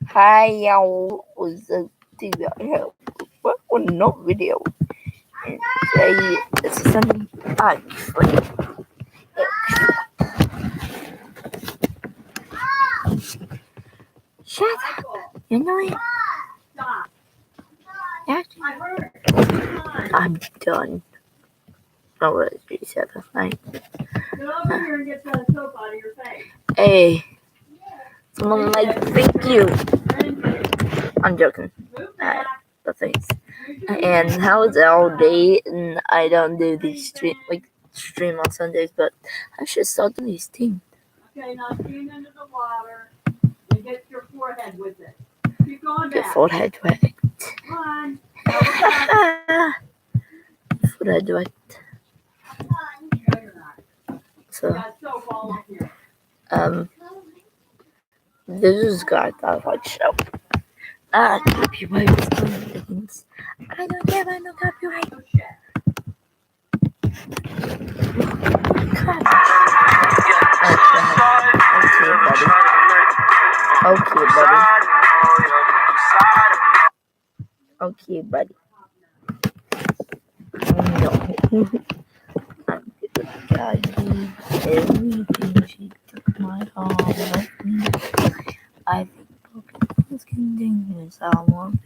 Hi, y'all. Was a video. What was not video? And today it's something actually. Shut up! You know it. I'm done. Oh, what did you say last night? Get over here and get the soap out of your face. Hey, someone like thank you. I'm joking. But thanks. And how it's all day, and I don't do these stream on Sundays, but I should start doing these things. Okay, now steam into the water and get your forehead with it. Keep going Your back. forehead wet. Come on. Forehead wet. No, you're not. So, You got soap all up here. this is God that I show. Copyright things. I don't have no copyright. Oh, shit. Okay, buddy. No. I'm good. God gave everything. She took my all of me. I think broken continuous. I want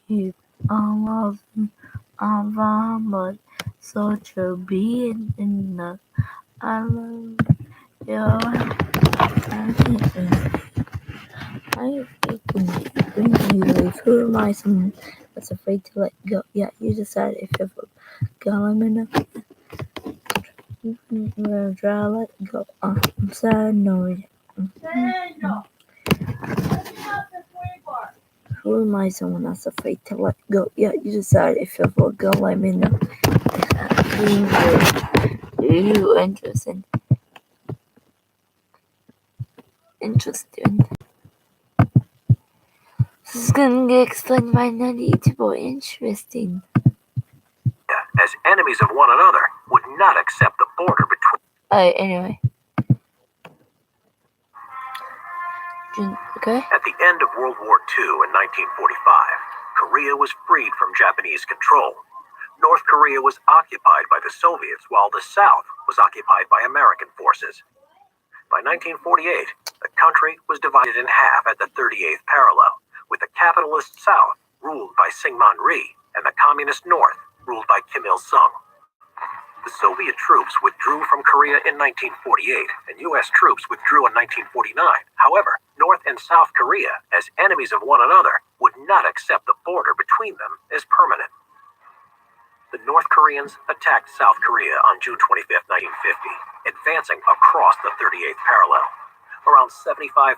you. I love you. I'm but such a being enough. I love you. I who am I? Someone that's afraid to let go. Yeah, you decide if you're going enough. Try to let go. I'm sad. No. Who am I? Someone that's afraid to let go. Yeah, you decide if you're gonna let me know. Are you interested? This is gonna get explained by Nutty to interesting. As enemies of one another would not accept the border between. Anyway. Okay. At the end of World War II in 1945, Korea was freed from Japanese control. North Korea was occupied by the Soviets, while the South was occupied by American forces. By 1948, the country was divided in half at the 38th parallel, with the capitalist South ruled by Syngman Rhee and the communist North ruled by Kim Il-sung. The Soviet troops withdrew from Korea in 1948, and U.S. troops withdrew in 1949. However, North and South Korea, as enemies of one another, would not accept the border between them as permanent. The North Koreans attacked South Korea on June 25, 1950, advancing across the 38th parallel. Around 75,000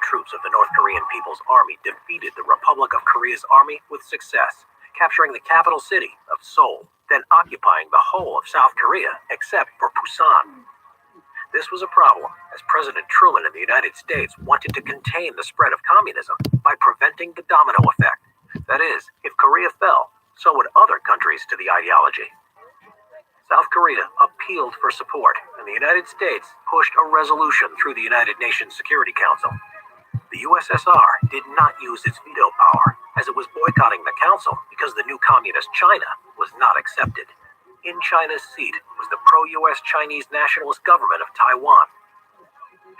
troops of the North Korean People's Army defeated the Republic of Korea's army with success, capturing the capital city of Seoul, then occupying the whole of South Korea except for Busan. This was a problem, as President Truman in the United States wanted to contain the spread of communism by preventing the domino effect. That is, if Korea fell, so would other countries to the ideology. South Korea appealed for support, and the United States pushed a resolution through the United Nations Security Council. The USSR did not use its veto power, as it was boycotting the council because the new communist China was not accepted. In China's seat was the pro-US Chinese nationalist government of Taiwan.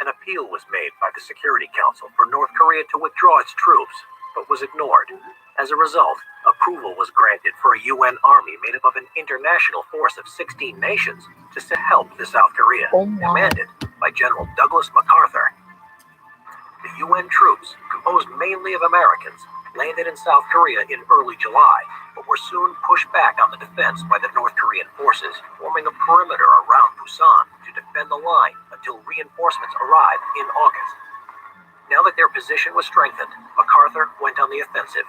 An appeal was made by the Security Council for North Korea to withdraw its troops, but was ignored. As a result, approval was granted for a UN army made up of an international force of 16 nations to help the South Korea, commanded by General Douglas MacArthur. The UN troops, composed mainly of Americans, landed in South Korea in early July, but were soon pushed back on the defense by the North Korean forces, forming a perimeter around Busan to defend the line until reinforcements arrived in August. Now that their position was strengthened, MacArthur went on the offensive.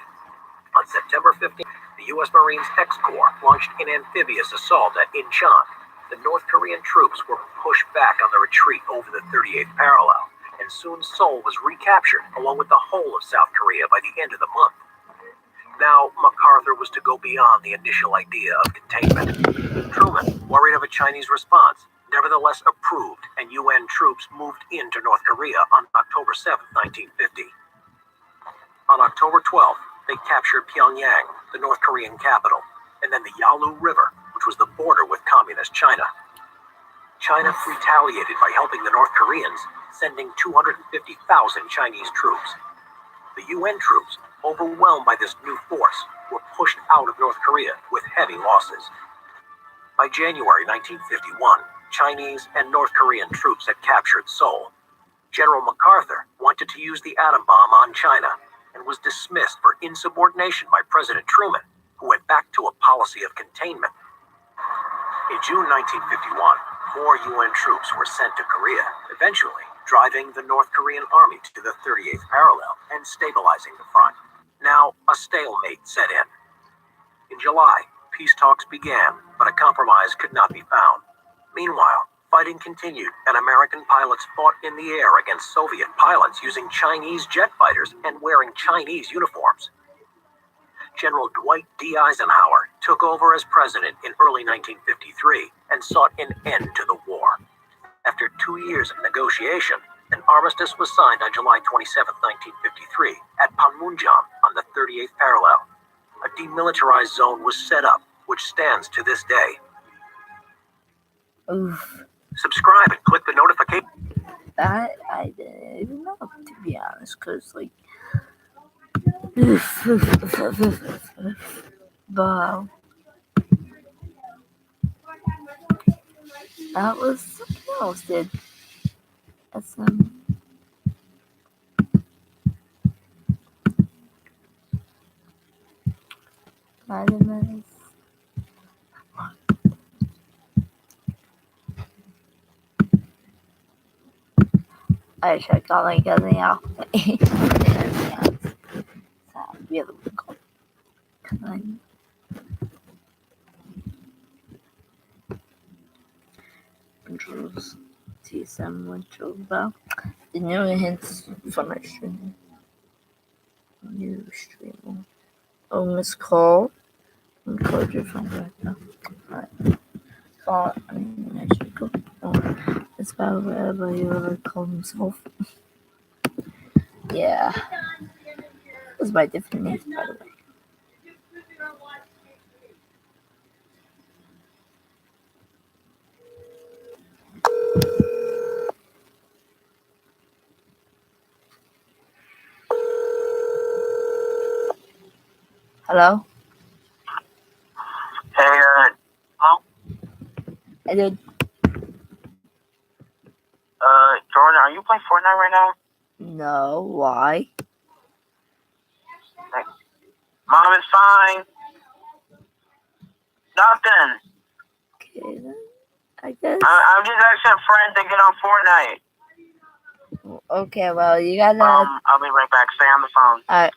On September 15th, the U.S. Marines X-Corps launched an amphibious assault at Incheon. The North Korean troops were pushed back on the retreat over the 38th parallel, and soon Seoul was recaptured along with the whole of South Korea by the end of the month. Now, MacArthur was to go beyond the initial idea of containment. Truman, worried of a Chinese response, nevertheless approved, and UN troops moved into North Korea on October 7, 1950. On October 12th, they captured Pyongyang, the North Korean capital, and then the Yalu River, which was the border with communist China. China retaliated by helping the North Koreans, sending 250,000 Chinese troops. The UN troops, overwhelmed by this new force, were pushed out of North Korea with heavy losses. By January 1951, Chinese and North Korean troops had captured Seoul. General MacArthur wanted to use the atom bomb on China and was dismissed for insubordination by President Truman, who went back to a policy of containment. In June 1951, more UN troops were sent to Korea, eventually driving the North Korean army to the 38th parallel and stabilizing the front. Now, a stalemate set in. In July, peace talks began, but a compromise could not be found. Meanwhile, fighting continued, and American pilots fought in the air against Soviet pilots using Chinese jet fighters and wearing Chinese uniforms. General Dwight D. Eisenhower took over as president in early 1953 and sought an end to the war. After 2 years of negotiation, an armistice was signed on July 27, 1953, at Panmunjom on the 38th parallel. A demilitarized zone was set up, which stands to this day. Oof. Subscribe and click the notification. That I didn't even know, to be honest, because, like, but that was something else, dude. That's vitamins. I checked all like everything out. Really cool. Controls. See someone talk about the new hints from my stream. New stream. Oh, Miss Cole. I'm called your phone right now. Alright. Call. I mean, I should go. Oh, it's about whatever you ever call himself. Yeah. Those by different names, by the way. Hello? Hey, hello? I did. Jordan, are you playing Fortnite right now? No, why? Mom, it's fine. Nothing. Okay, then. I guess. I'm just asking a friend to get on Fortnite. Okay, well, you gotta. I'll be right back. Stay on the phone. Alright.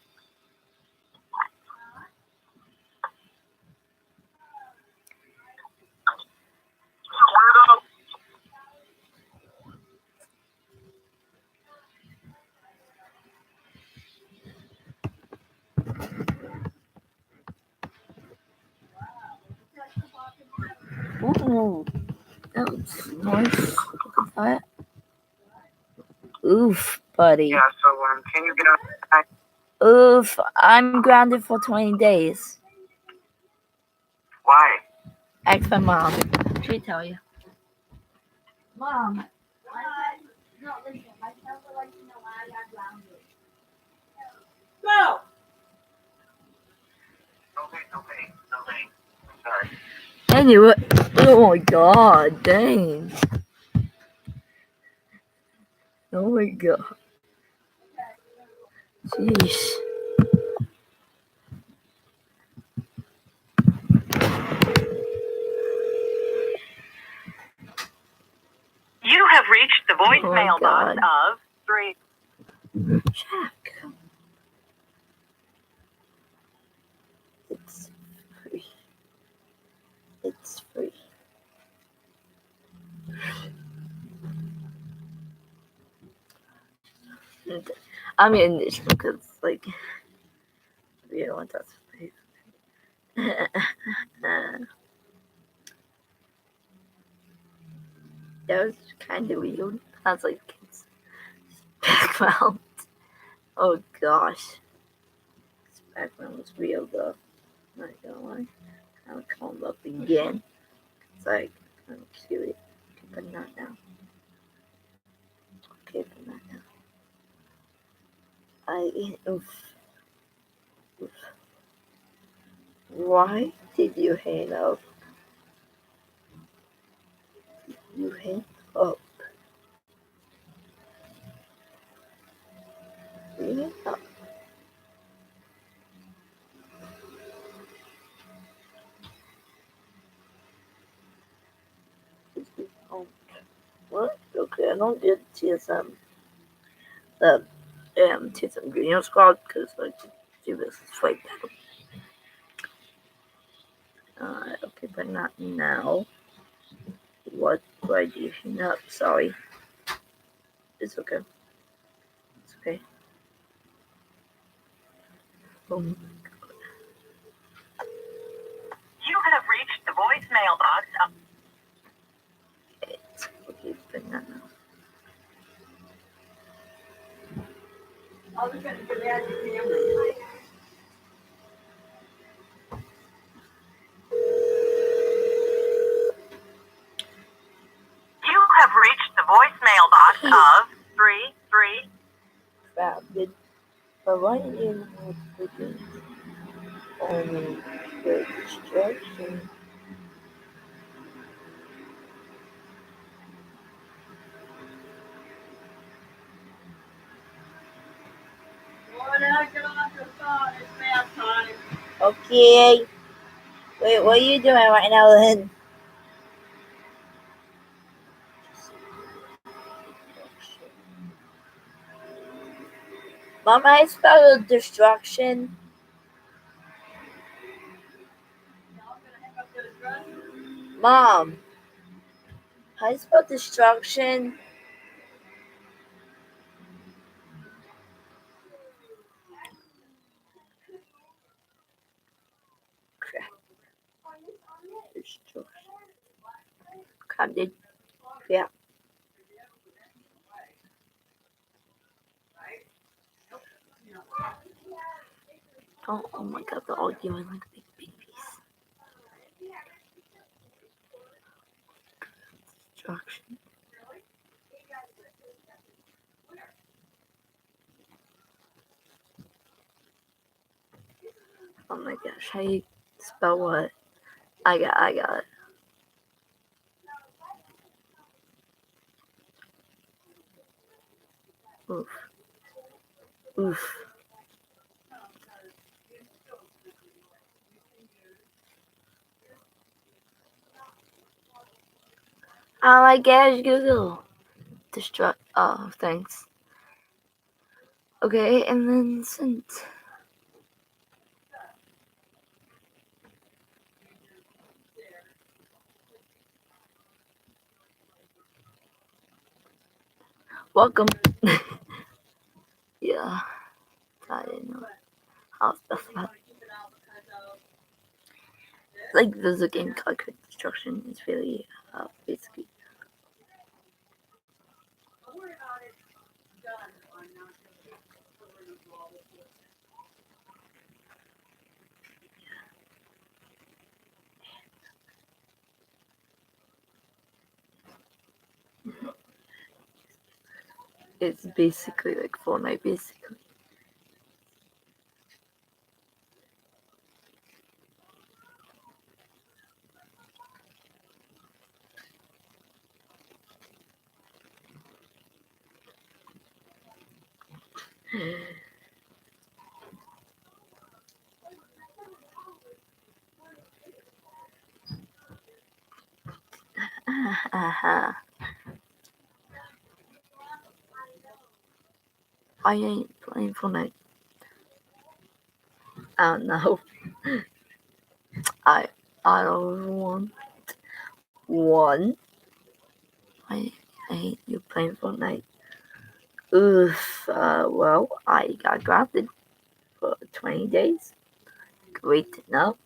Ooh, that was nice. Look at that. Oof, buddy. Yeah, so can you get on? Oof, I'm grounded for 20 days. Why? Ask my mom. She'll tell you. Mom. No, listen, my child would like to know why I got grounded. Go! Okay. Sorry. Anyway, oh my god, dang. Oh my god. Jeez. You have reached the voicemail box God. of 3. Check. It's free. It's free. And I'm in this because, like, you don't want that space. That was kind of weird. Sounds like kids' background. Oh gosh. This background was real though. Not gonna lie. I'll come up again. It's like, I'm curious. Okay, but not now. Okay, but not now. Oof. Why did you hang up? You hang up. You hang up. Oh, what? Okay, I don't get TSM. TSM Green Squad because like do this fight battle. Okay, but not now. What do I do? No, sorry. It's okay. It's okay. You have reached the voicemail box of It's okay, but not now. I was gonna go back to family. You have reached the voicemail box of 33. Crowded. But why didn't you have freaking only registration? Lord, I get off the phone. It's bath time. Okay. Wait, what are you doing right now, Lynn? Mom, I spelled destruction. Y'all gonna hang up those dresses? Mom, I spelled destruction. Crap. Destruction. Crap, dude. Yeah. Oh my god, they're all doing like big babies. Destruction. Oh my gosh, how you spell what? I got it. Oof. Oof. Oh my gosh, Google. Destruct. Oh, thanks. Okay, and then sent. Welcome. Yeah, I didn't know how stuff about. Like there's a game called Quick Destruction. It's really basically. Don't worry about it. Done. I'm not gonna cover the wall with this. It's basically like Fortnite, basically. I ain't playing Fortnite. I don't know. I don't want one. I hate you playing Fortnite. Oof. Well, I got drafted for 20 days. Great to know.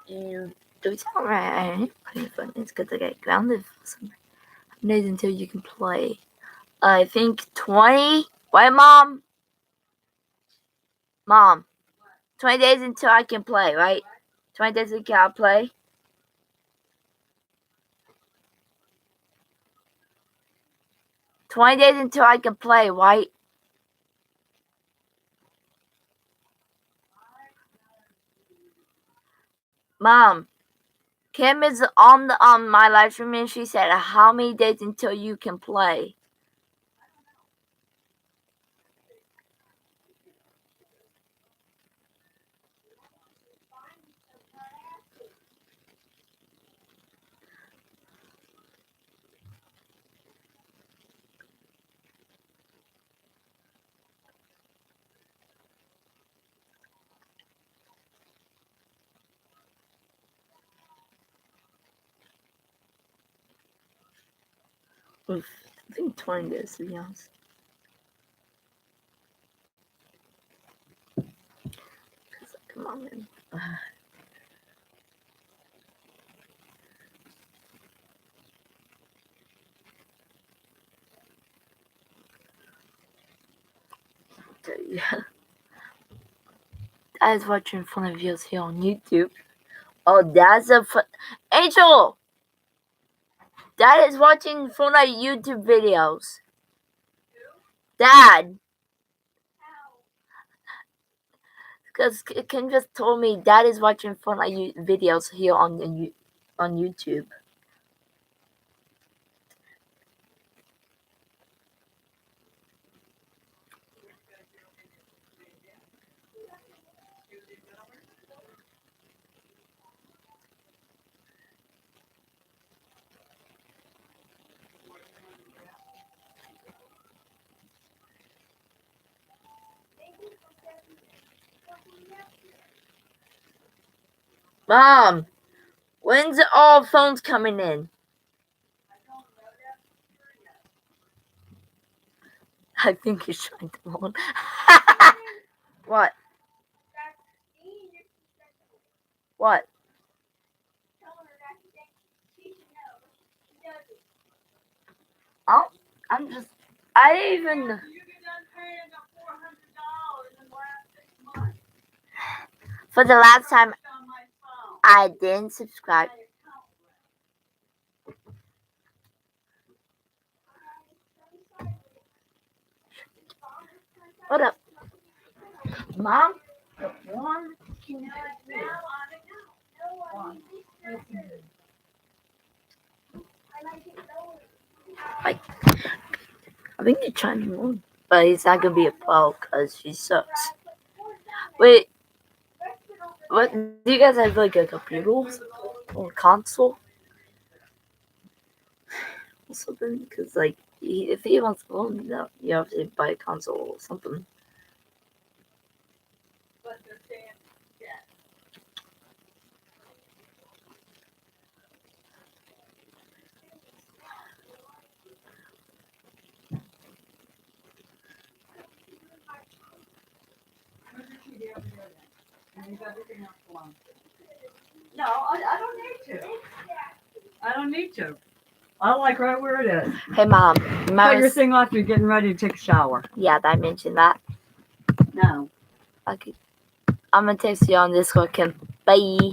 You do sound right. It's because I get grounded for some days until you can play. I think 20. Right, Mom? Mom, 20 days until I can play, right? 20 days until I play. $20 days until I can play, right? Mom, Kim is on my live stream and she said, how many days until you can play? Oof, I think 20 days, to be honest. Come on, man. That is watching in front of you here on YouTube. Oh, that's a Angel! Dad is watching in front of YouTube videos. Dad! Because Kim just told me Dad is watching front of videos here on YouTube. Mom, when's all phones coming in? I think he's trying to hold. What? What? Oh, I even. You get done paying the $400 in the last 6 months. For the last time, On my phone. I didn't subscribe. What up? Mom? One? Like, I think they're trying to move, but he's not gonna be a pro because she sucks. Wait, what? Do you guys have like a computer or console or something? Because like, if he wants to own that, you have to buy a console or something. No, I don't need to. I don't need to. I like right where it is. Hey, Mom. Put your thing off. You're getting ready to take a shower. Yeah, I mentioned that. No. Okay. I'm gonna text you on Discord, Kim. Bye.